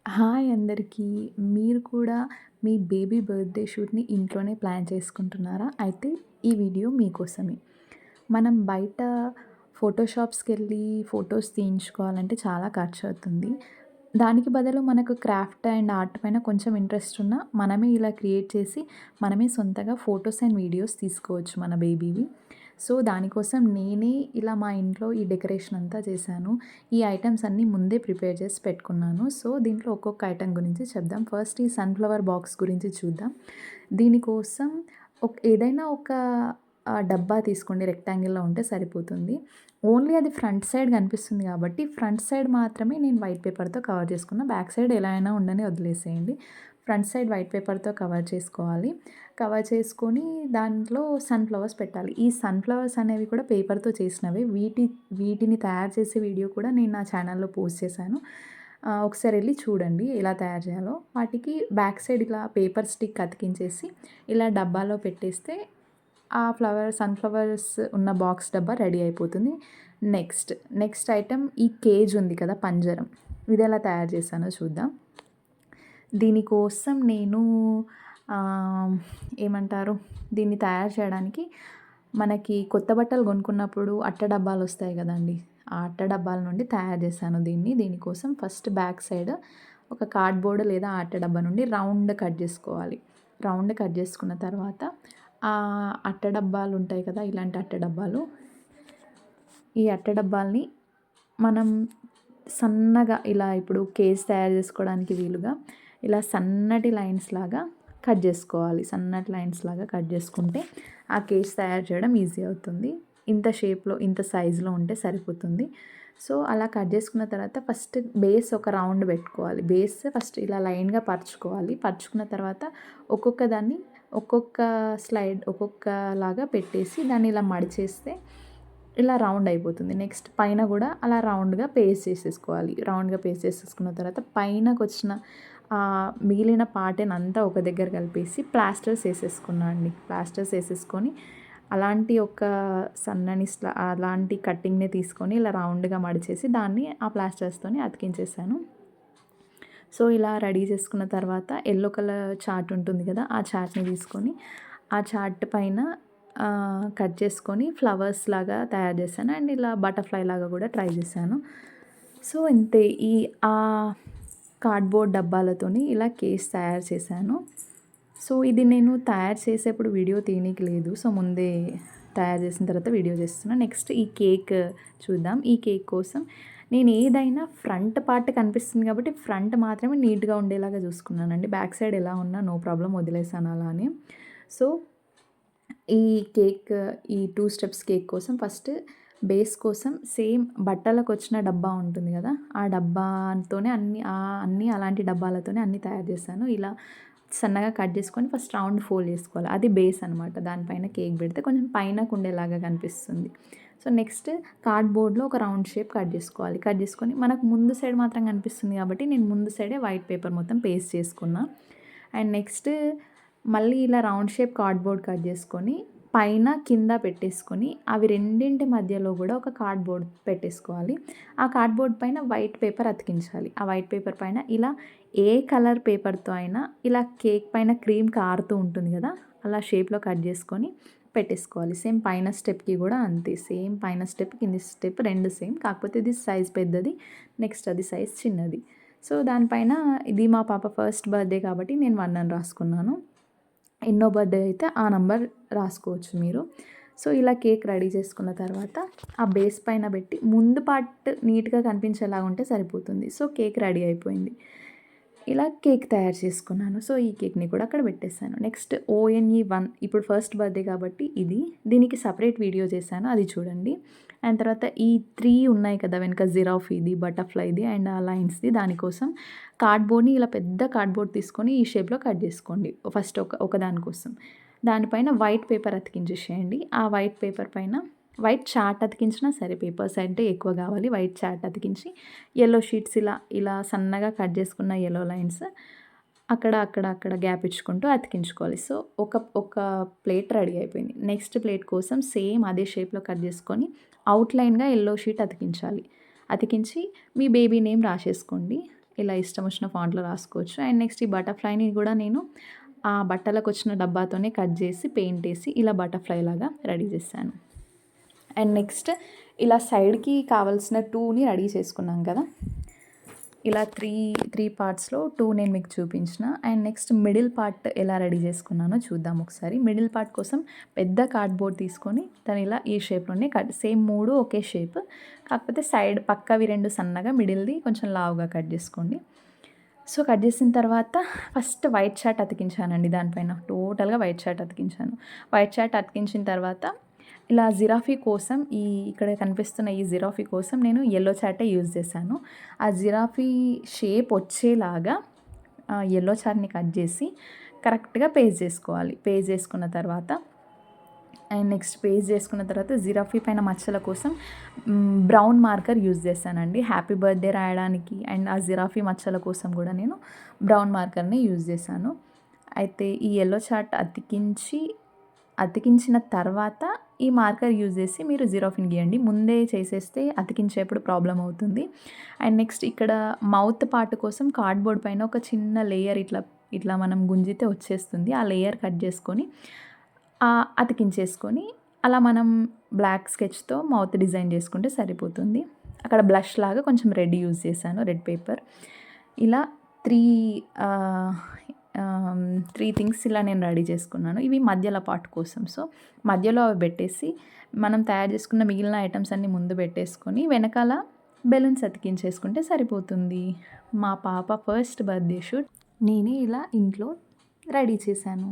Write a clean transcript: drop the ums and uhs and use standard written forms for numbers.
Hi అందరికీ. మీరు కూడా మీ బేబీ బర్త్‌డే షూట్‌ని ఇంట్లోనే ప్లాన్ చేసుకుంటున్నారా? అయితే ఈ వీడియో మీకోసమే. మనం బయట ఫోటో షాప్స్‌కెళ్ళి ఫోటోస్ తీయించుకోవాలంటే చాలా ఖర్చవుతుంది. దానికి బదులు మనకు క్రాఫ్ట్ అండ్ ఆర్ట్ పైన కొంచెం ఇంట్రెస్ట్ ఉన్నా మనమే ఇలా క్రియేట్ చేసి మనమే సొంతగా ఫోటోస్ అండ్ వీడియోస్ తీసుకోవచ్చు మన బేబీవి. సో, దానికోసం నేనే ఇలా మా ఇంట్లో ఈ డెకరేషన్ అంతా చేశాను. ఈ ఐటెమ్స్ అన్నీ ముందే ప్రిపేర్ చేసి పెట్టుకున్నాను. సో, దీంట్లో ఒక్కొక్క ఐటెమ్ గురించి చెప్దాం. ఫస్ట్ ఈ సన్‌ఫ్లవర్ బాక్స్ గురించి చూద్దాం. దీనికోసం ఏదైనా ఒక డబ్బా తీసుకోండి, రెక్టాంగిల్‌లో ఉంటే సరిపోతుంది. ఓన్లీ అది ఫ్రంట్ సైడ్ కనిపిస్తుంది కాబట్టి, ఫ్రంట్ సైడ్ మాత్రమే నేను వైట్ పేపర్‌తో కవర్ చేసుకున్నా. బ్యాక్ సైడ్ ఎలా అయినా ఉండని వదిలేసేయండి. ఫ్రంట్ సైడ్ వైట్ పేపర్‌తో కవర్ చేసుకోవాలి. కవర్ చేసుకొని దాంట్లో సన్‌ఫ్లవర్స్ పెట్టాలి. ఈ సన్‌ఫ్లవర్స్ అనేవి కూడా పేపర్‌తో చేసినవే. వీటిని తయారు చేసే వీడియో కూడా నేను నా ఛానల్‌లో పోస్ట్ చేశాను. ఒకసారి ఎళ్లి చూడండి ఎలా తయారు చేయాలో. వాటికి బ్యాక్ సైడ్ ఇలా పేపర్ స్టిక్ అతికించేసి ఇలా డబ్బాలో పెట్టేస్తే ఆ సన్‌ఫ్లవర్స్ ఉన్న బాక్స్ డబ్బా రెడీ అయిపోతుంది. నెక్స్ట్ ఐటెమ్ ఈ కేజ్ ఉంది కదా! పంజరం. ఇదెలా తయారు చేశానో చూద్దాం. దీనికోసం నేను ఏమంటారు? దీన్ని తయారు చేయడానికి మనకి కొత్త బట్టలు కొనుక్కున్నప్పుడు అట్ట డబ్బాలొస్తాయి గదండీ! ఆ అట్ట డబ్బాల నుండి తయారు చేశాను దీన్ని. దీనికోసం ఫస్ట్ బ్యాక్ సైడ్ ఒక కార్డ్‌బోర్డ్ లేదా ఆ అట్ట డబ్బా నుండి రౌండ్ కట్ జేసుకోవాలి. రౌండ్ కట్ జేసుకున్న తర్వాత అట్ట డబ్బాలుంటాయి కదా! ఇలాంటి అట్ట డబ్బాలు. ఈ అట్ట డబ్బాల్ని మనం సన్నగా ఇలా ఇప్పుడు కేస్ తయారు చేసుకోవడానికి వీలుగా ఇలా సన్నటి లైన్స్ లాగా కట్ చేసుకోవాలి. సన్నటి లైన్స్ లాగా కట్ చేసుకుంటే ఆ కేస్ తయారు చేయడం ఈజీ అవుతుంది. ఇంత షేప్‌లో, ఇంత సైజులో ఉంటే సరిపోతుంది. సో, అలా కట్ చేసుకున్న తర్వాత ఫస్ట్ బేస్ ఒక రౌండ్ పెట్టుకోవాలి. బేస్ ఫస్ట్ ఇలా లైన్‌గా పరుచుకోవాలి. పరుచుకున్న తర్వాత ఒక్కొక్క దాన్ని ఒక్కొక్కలాగా పెట్టేసి దాన్ని ఇలా మడిచేస్తే ఇలా రౌండ్ అయిపోతుంది. నెక్స్ట్ పైన గూడా అలా రౌండ్‌గా పేస్ట్ చేసేసుకోవాలి. రౌండ్‌గా పేస్ట్ చేసేసుకున్న తర్వాత పైనకొచ్చిన మిగిలిన పార్ట్‌నంతా ఒక దగ్గర కలిపేసి ప్లాస్టర్స్ ఏసేసుకున్నా అండి. ప్లాస్టర్స్ ఏసేసుకొని అలాంటి ఒక సన్నని అలాంటి కటింగ్‌ని తీసుకొని ఇలా రౌండ్‌గా మడిచేసి దాన్ని ఆ ప్లాస్టర్స్‌తోని అతికించేసాను. సో, ఇలా రెడీ చేసుకున్న తర్వాత యెల్లో కలర్ చార్ట్ ఉంటుంది కదా! ఆ చార్ట్‌ని తీసుకొని ఆ చార్ట్ పైన కట్ చేసుకొని ఫ్లవర్స్ లాగా తయారు చేశాను. అండ్ ఇలా బటర్‌ఫ్లై లాగా కూడా ట్రై చేశాను. సో, ఇంతే కార్డ్‌బోర్డ్ డబ్బాలతోని ఇలా కేస్ తయారు చేశాను. సో, ఇది నేను తయారు చేసేప్పుడు వీడియో తీయనీకి లేదు. సో, ముందే తయారు చేసిన తర్వాత వీడియో చేస్తున్నా. నెక్స్ట్ ఈ కేక్ చూద్దాం. ఈ కేక్ కోసం నేను ఏదైనా ఫ్రంట్ పార్ట్ కనిపిస్తుంది కాబట్టి ఫ్రంట్ మాత్రమే నీట్‌గా ఉండేలాగా చూసుకున్నానండి. బ్యాక్ సైడ్ ఎలా ఉన్నా నో ప్రాబ్లమ్ వదిలేసాను అలానే. సో, ఈ కేక్ ఈ 2 స్టెప్స్ కేక్ కోసం ఫస్ట్ బేస్ కోసం సేమ్ బట్టలకొచ్చిన డబ్బా ఉంటుంది గదా! ఆ డబ్బాతోనే అన్నీ అలాంటి డబ్బాలతోనే అన్నీ తయారు చేశాను. ఇలా సన్నగా కట్ చేసుకొని ఫస్ట్ రౌండ్ ఫోల్డ్ చేసుకోవాలి. అది బేస్ అనమాట. దానిపైన కేక్ పెడితే కొంచెం పైనకుండేలాగా కనిపిస్తుంది. సో, నెక్స్ట్ కార్డ్‌బోర్డ్‌లో ఒక రౌండ్ షేప్ కట్ చేసుకోవాలి. కట్ చేసుకొని మనకు ముందు సైడ్ మాత్రం కనిపిస్తుంది కాబట్టి నేను ముందు సైడే వైట్ పేపర్ మొత్తం పేస్ట్ చేసుకున్నా. అండ్ నెక్స్ట్ మళ్ళీ ఇలా రౌండ్ షేప్ కార్డ్‌బోర్డ్ కట్ చేసుకొని పైన, కింద పెట్టేసుకొని అవి రెండింటి మధ్యలో గూడా ఒక కార్డ్‌బోర్డ్ పెట్టేసుకోవాలి. ఆ కార్డ్‌బోర్డ్ పైన వైట్ పేపర్ అతికించాలి. ఆ వైట్ పేపర్ పైన ఇలా ఏ కలర్ పేపర్‌తో అయినా ఇలా కేక్ పైన క్రీమ్ కారుతూ ఉంటుంది గదా! అలా షేప్‌లో కట్ చేసుకొని పెట్టేసుకోవాలి. సేమ్ పైన స్టెప్‌కి గూడా అంతే. సేమ్ పైన స్టెప్, కింది స్టెప్ 2 సేమ్. కాకపోతే ఇది సైజ్ పెద్దది. నెక్స్ట్ అది సైజ్ చిన్నది. సో, దానిపైన ఇది మా పాప ఫస్ట్ బర్త్‌డే కాబట్టి నేను 1 అని రాసుకున్నాను. ఎన్నో బర్త్‌డే అయితే ఆ నంబర్ రాసుకోవచ్చు మీరు. సో, ఇలా కేక్ రెడీ చేసుకున్న తర్వాత ఆ బేస్ పైన పెట్టి ముందు పార్ట్ నీట్‌గా కనిపించేలాగా ఉంటే సరిపోతుంది. సో, కేక్ రెడీ అయిపోయింది. ఇలా కేక్ తయారు చేసుకున్నాను. సో, ఈ కేక్‌ని కూడా అక్కడ పెట్టేసాను. నెక్స్ట్ ONE 1 ఇప్పుడు ఫస్ట్ బర్త్‌డే కాబట్టి ఇది. దీనికి సెపరేట్ వీడియో చేశాను. అది చూడండి. అండ్ తర్వాత ఈ 3 ఉన్నాయి కదా! వెనక జిరాఫీది, బటర్‌ఫ్లైది అండ్ ఆ లైన్స్‌ది దానికోసం కార్డ్‌బోర్డ్‌ని ఇలా పెద్ద కార్డ్‌బోర్డ్ తీసుకొని ఈ షేప్‌లో కట్ చేసుకోండి. ఫస్ట్ ఒక దాని కోసం. దానిపైన వైట్ పేపర్ అతికించేసేయండి. ఆ వైట్ పేపర్ పైన వైట్ చార్ట్ అతికించినా సరే, పేపర్స్ అంటే ఎక్కువ కావాలి. వైట్ చార్ట్ అతికించి యెల్లో షీట్స్ ఇలా సన్నగా కట్ చేసుకున్న యెల్లో లైన్స్ అక్కడ గ్యాప్ ఇచ్చుకుంటూ అతికించుకోవాలి. సో, ఒక ప్లేట్ రెడీ అయిపోయింది. నెక్స్ట్ ప్లేట్ కోసం సేమ్ అదే షేప్‌లో కట్ చేసుకొని అవుట్‌లైన్‌గా యెల్లో షీట్ అతికించాలి. అతికించి మీ బేబీ నేమ్ రాసేసుకోండి. ఇలా ఇష్టం వచ్చిన ఫాంట్‌లో రాసుకోవచ్చు. అండ్ నెక్స్ట్ ఈ బటర్‌ఫ్లైని కూడా నేను ఆ బట్టలకొచ్చిన డబ్బాతోనే కట్ చేసి పెయింట్ ఏసి ఇలా బటర్‌ఫ్లై లాగా రెడీ చేశాను. అండ్ నెక్స్ట్ ఇలా సైడ్‌కి కావాల్సిన 2ని రెడీ చేసుకున్నాం కదా! ఇలా 3 పార్ట్స్‌లో 2 నేను మీకు చూపించిన. అండ్ నెక్స్ట్ మిడిల్ పార్ట్ ఎలా రెడీ చేసుకున్నానో చూద్దాం ఒకసారి. మిడిల్ పార్ట్ కోసం పెద్ద కార్డ్‌బోర్డ్ తీసుకొని దాన్ని ఇలా ఈ షేప్‌లోనే సేమ్ 3 ఒకే షేప్. కాకపోతే సైడ్ పక్కవి 2 సన్నగా, మిడిల్‌ది కొంచెం లావుగా కట్ చేసుకోండి. సో, కట్ చేసిన తర్వాత ఫస్ట్ వైట్ చార్ట్ అతికించానండి దానిపైన. టోటల్‌గా వైట్ చార్ట్ అతికించాను. వైట్ చార్ట్ అతికించిన తర్వాత ఇలా జిరాఫీ కోసం ఇక్కడ కనిపిస్తున్న ఈ జిరాఫీ కోసం నేను యెల్లో చార్టే యూజ్ చేశాను. ఆ జిరాఫీ షేప్ వచ్చేలాగా యెల్లో చార్ట్‌ని కట్ చేసి కరెక్ట్‌గా పేస్ట్ చేసుకోవాలి. పేస్ట్ చేసుకున్న తర్వాత అండ్ నెక్స్ట్ పేస్ట్ చేసుకున్న తర్వాత జిరాఫీ పైన మచ్చల కోసం బ్రౌన్ మార్కర్ యూజ్ చేశానండి. హ్యాపీ బర్త్‌డే రాయడానికి అండ్ ఆ జిరాఫీ మచ్చల కోసం కూడా నేను బ్రౌన్ మార్కర్‌ని యూజ్ చేశాను. అయితే ఈ యెల్లో చార్ట్ అతికించిన తర్వాత ఈ మార్కర్ యూజ్ చేసి మీరు జిరాఫీని గీయండి. ముందే చేసేస్తే అతికించేప్పుడు ప్రాబ్లమ్ అవుతుంది. అండ్ నెక్స్ట్ ఇక్కడ మౌత్ పార్ట్ కోసం కార్డ్‌బోర్డ్ పైన ఒక చిన్న లేయర్ ఇట్లా మనం గుంజితే వచ్చేస్తుంది. ఆ లేయర్ కట్ చేసుకొని అతికించేసుకొని అలా మనం బ్లాక్ స్కెచ్‌తో మౌత్ డిజైన్ చేసుకుంటే సరిపోతుంది. అక్కడ బ్లష్ లాగా కొంచెం రెడ్ యూజ్ చేశాను, రెడ్ పేపర్. ఇలా 3 థింగ్స్ ఇలా నేను రెడీ చేసుకున్నాను. ఇవి మధ్యలో పార్ట్ కోసం. సో, మధ్యలో అవి పెట్టేసి మనం తయారు చేసుకున్న మిగిలిన ఐటెమ్స్ అన్నీ ముందు పెట్టేసుకొని వెనకాల బెలూన్స్ అతికించేసుకుంటే సరిపోతుంది. మా పాప ఫస్ట్ బర్త్‌డే షూట్ నేనే ఇలా ఇంట్లో రెడీ చేశాను.